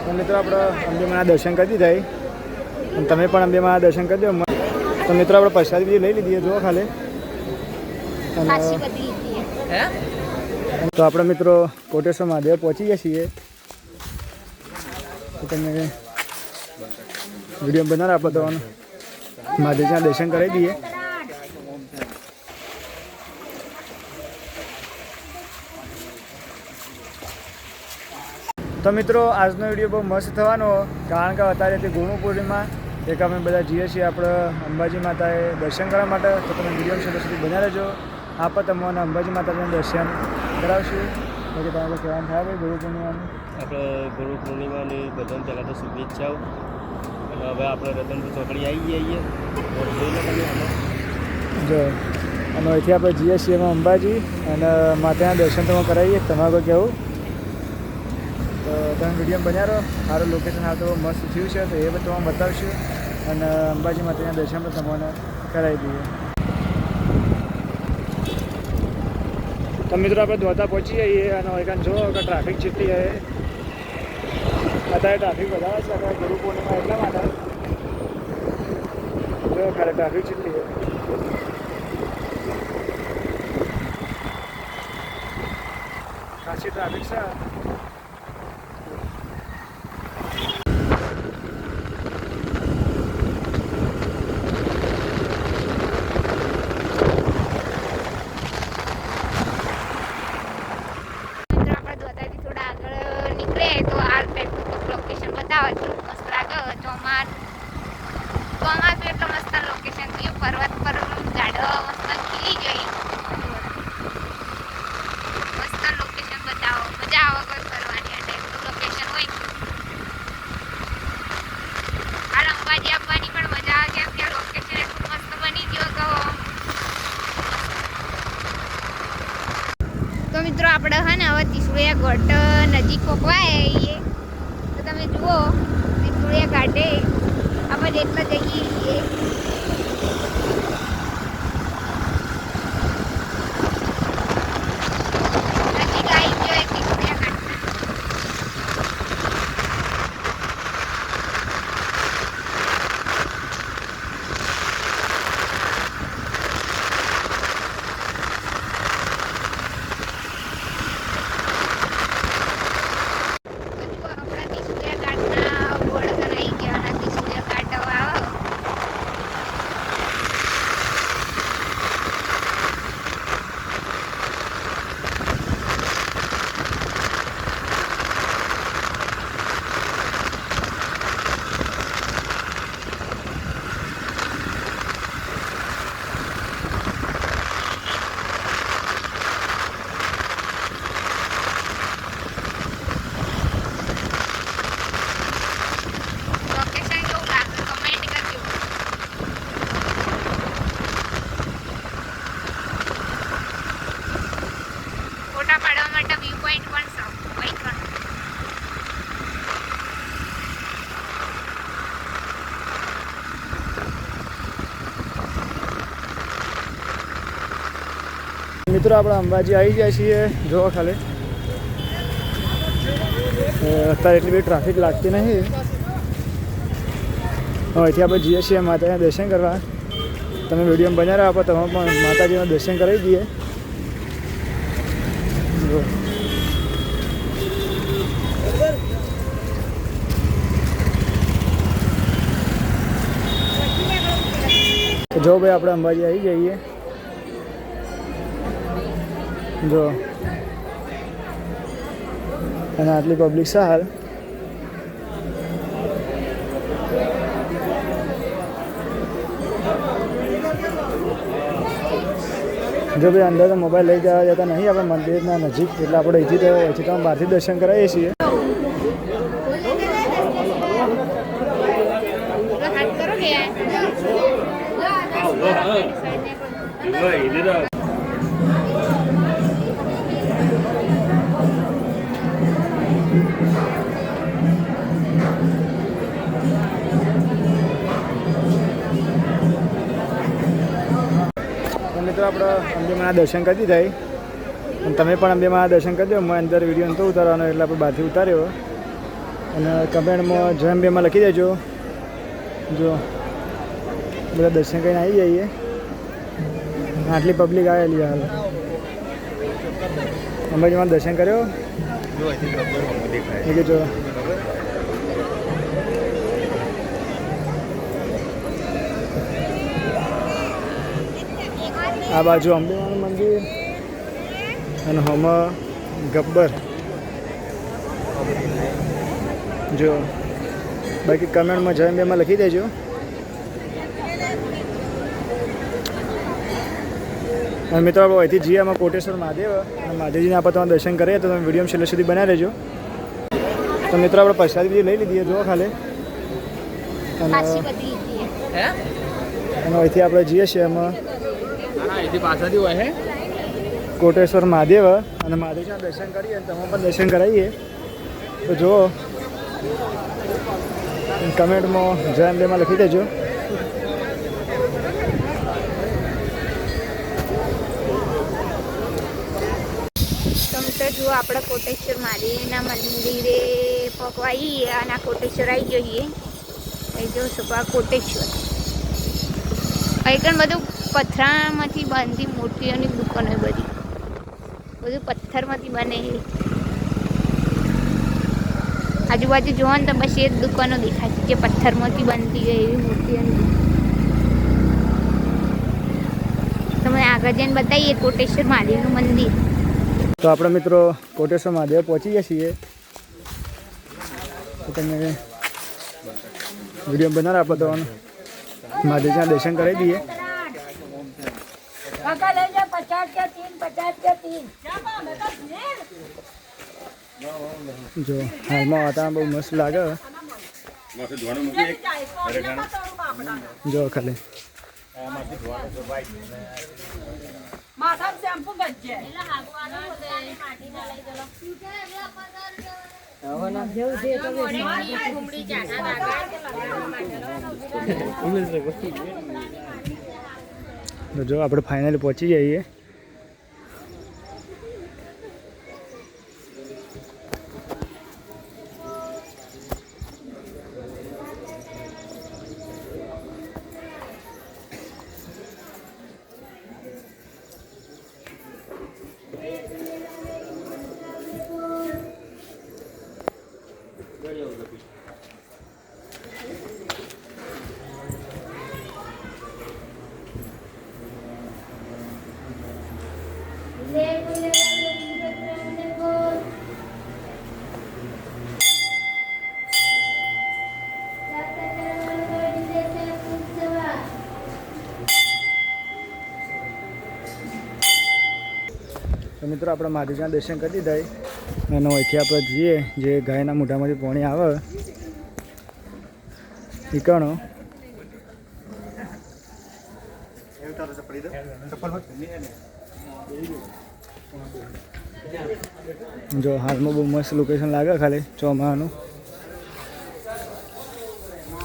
તો મિત્રો આપણે અંબેમાના દર્શન કરી દીધા અને તમે પણ અંબેમાના દર્શન કરી દો. તો મિત્રો આપણે પ્રસાદી બધી લઈ લીધી જુઓ ખાલી. તો આપણે મિત્રો કોટેશ્વર મહાદેવ પહોંચી ગયા છીએ. તો તમે વિડીયો બનાવો આપણે તો મહાદેવના દર્શન કરાવી દઈએ. તો મિત્રો આજનો વિડીયો બહુ મસ્ત થવાનો, કારણ કે અત્યારે તે ગુરુ પૂર્ણિમા એક અમે બધા જઈએ છીએ આપણે અંબાજી માતાએ દર્શન કરવા માટે. તો તમે વિડીયો સુધી સુધી બન્યા રહેજો. આપણે તમને અંબાજી માતાજીના દર્શન કરાવશું. પછી તમારે કહેવાનું થાય ભાઈ ગુરુ પૂર્ણિમાનું. આપણે ગુરુ પૂર્ણિમાની બધાને પહેલાં તો શુભેચ્છાઓ. અને હવે આપણે રતનપુર ચોકડી આવી જઈએ. જો અને અહીંથી આપણે જઈએ છીએ એમાં અંબાજી અને માતાના દર્શન તો કરાવીએ. તમારે કહેવું તો તમે વિડીયો બન્યા રહો. સારું લોકેશન હાલ તો મસ્ત થયું છે, તો એ બધું તમને બતાવશું અને અંબાજી માતાના દર્શન પણ તમને કરાવી દઈએ. તો મિત્રો આપણે દ્વારકા પહોંચી જઈએ અને અહીંકાન જો કે ટ્રાફિક જેટલી છે. અત્યારે ટ્રાફિક વધારે છે, અત્યારે ગુરુ પૂર્ણિમા એટલા માટે જો ખાલી ટ્રાફિક જેટલી છે. ખાસી ટ્રાફિક છે. તો મિત્રો આપણે હે ને હવે ત્રિશુળિયા ઘાટ નજીક પહોંચવા આવીએ. તો તમે જુઓ ત્રિશુળિયા ઘાટે આપણે એટલા જઈએ છીએ. નજીક આવી ગયો ત્રિશુળિયા ઘાટના. મિત્રો આપણે અંબાજી આવી ગયા છીએ. જોવા ખાલી અત્યારે એટલી બધી ટ્રાફિક લાગતી નહીં. અહીંથી આપણે જઈએ છીએ માતાજીના દર્શન કરવા. તમે વિડીયો બન્યા રહો. આપણે તમે પણ માતાજીના દર્શન કરાવી દઈએ. જો ભાઈ આપણે અંબાજી આવી જઈએ. જો અને આટલી પબ્લિક છે હાલ. જો ભાઈ અંદર તો મોબાઈલ લઈ જવા જતા નહીં આપણે મંદિરના નજીક, એટલે આપણે અહીંથી તો બહારથી દર્શન કરાવીએ છીએ. મિત્રો આપણે અંબેમાના દર્શન કરી દીધા અને તમે પણ અંબેમાના દર્શન કરજો. મેં અંદર વિડીયો નહોતો ઉતારવાનો એટલે આપણે બહારથી ઉતાર્યો અને કમેન્ટમાં જેમ બેમાં લખી દેજો. જો બધા દર્શન કરીને આવી જઈએ. આટલી પબ્લિક આવેલી હાલ અંબાજીમાં દર્શન કર્યો એ કે જો આ બાજુ અંબેમાનું મંદિર અને હોમાં ગબ્બર. જો બાકી કમેન્ટમાં જય અંબેમાં લખી દેજો. અને મિત્રો આપણે અહીંથી જઈએ આમાં કોટેશ્વર મહાદેવ અને મહાદેવજીને આપણે તમારે દર્શન કરીએ તો તમે વિડીયો છેલ્લે સુધી બનાવી લેજો. તો મિત્રો આપણે પ્રસાદી બધી લઈ લીધી જુઓ ખાલી. અને અહીંથી આપણે જઈએ છીએ એમાં કોટેશ્વર મહાદેવ અને મહાદેવજીના દર્શન કરીએ અને તમે પણ દર્શન કરાવીએ. તો જુઓ કમેન્ટમાં જય અંબેમાં લખી દેજો. તો જુઓ આપણે કોટેશ્વર મહાદેવના મંદિરે પકવાઈએ અને આ કોટેશ્વર આવી જઈએ. એ જો સુપા કોટેશ્વર અહીં પણ બધું પથ્થરમાંથી બાંધી મૂર્તિઓની દુકાનો બધી બધું પથ્થરમાંથી બને. આજુબાજુ જોવો ને તો બસ એ જ દુકાનો દેખાય છે જે પથ્થરમાંથી બનતી હોય એવી મૂર્તિઓની. તમને આગળ જઈને બતાવીએ કોટેશ્વર મહાદેવનું મંદિર. તો આપણે મિત્રો કોટેશ્વર મહાદેવ પહોંચી ગયા છીએ. તો તમે વિડીયો બનાવો આપણે તો મહાદેવજીના દર્શન કરાવી દઈએ. જો હાલમાં વાતાવરણ બહુ મસ્ત લાગે. જો ખાલી જો આપણે ફાઇનલી પહોંચી જઈએ. તો મિત્રો આપણે મહાદેવજીના દર્શન કરી દીધા અને અહીંથી આપણે જઈએ જે ગાયના મોઢામાંથી પાણી આવે ઠીકાણો. જો હાલમાં બહુ મસ્ત લોકેશન લાગે. ખાલી ચોમાસાનું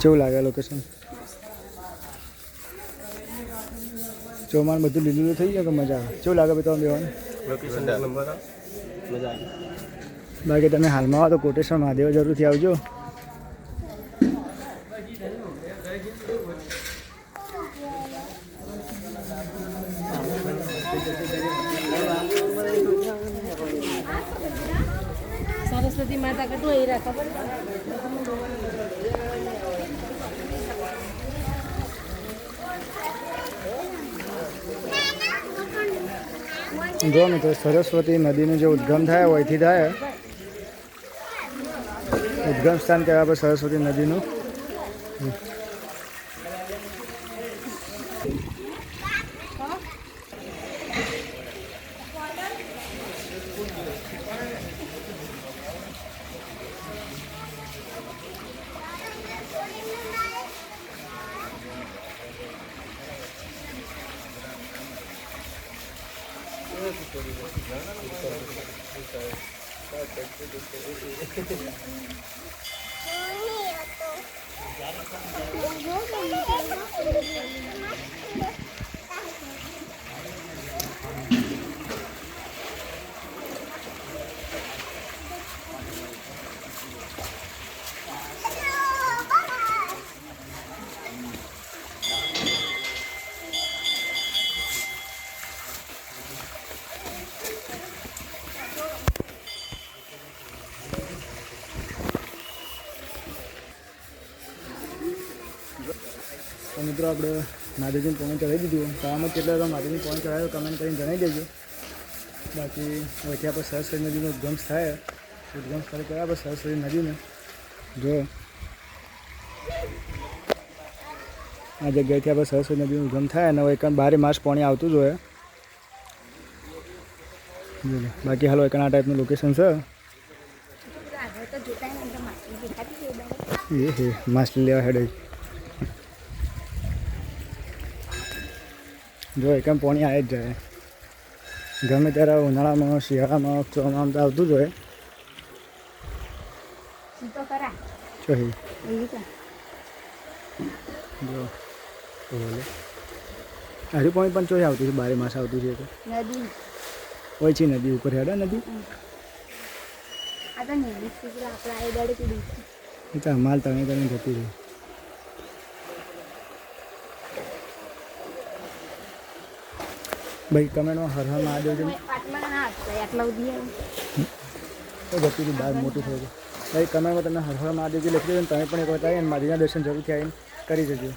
કેવું લાગે લોકેશન? ચોમાસાનું બધું લીલું થઈ ગયું કે મજા આવે. કેવું લાગે ભાઈ તમે બેવાનું? બાકી તમે હાલમાં આવો તો કોટેશ્વર મહાદેવ જરૂરથી આવજો. સરસ્વતી માતા કેટલું એ ખબર જો મિત્રો સરસ્વતી નદીનું જે ઉદ્ગમ થાય હોયથી થાય. ઉદ્ગમ સ્થાન કહેવાય આપણે સરસ્વતી નદીનું. મિત્રો આપણે મહાદેવજીને પોણી ચડાવી દીધું. તળાવમાં કેટલા તો મહાદેવજીને પોણી ચડાવ્યો કમેન્ટ કરીને જણાવી દેજો. બાકી વચ્ચે આપણે સરસ્વતી નદીનો ઉદ્ગમ થાય ઉદ્ગમ સ્થળ કર્યા આપણે સરસ્વતી નદીને જો આ જગ્યાએથી આપણે સરસ્વતી નદીનું ઉદ્ગમ થાય અને એક 12 માસ પાણી આવતું જ હોય. બાકી હાલો એક આ ટાઈપનું લોકેશન છે. આગળ તો જોતા ને અંદર માછલી દેખાતી છે બધા. એ હે માછલી લેવા હેડે જો એકમ પાણી આવે જ જાય ગમે ત્યારે ઉનાળામાં શિયાળામાં ચોમાસામાં તો આવતું જ હોય. તો ખરા ચોહી એવી છે જો બોલે હરી પાણી પણ ચોહી આવતું છે 12 માસ આવતું છે તો નદી હોય છે નદી ઉપર હેડે નદી આ તો નદી છે પેલા આપણા એ દાડે કીધું એ તો માલ તણે તણે જતી રહી. ભાઈ કમેન્ટમાં હર હર મહાદેવ છે આટલા ના હતા આટલા સુધી આવ્યું. તો જતી રહી બહાર મોટું થયું. ભાઈ કમેન્ટમાં તમે હર હર મહાદેવજી લખી દેજો. તમે પણ એક વખત આવીને મહાદેવના દર્શન જરૂરથી આવીને કરી જજો.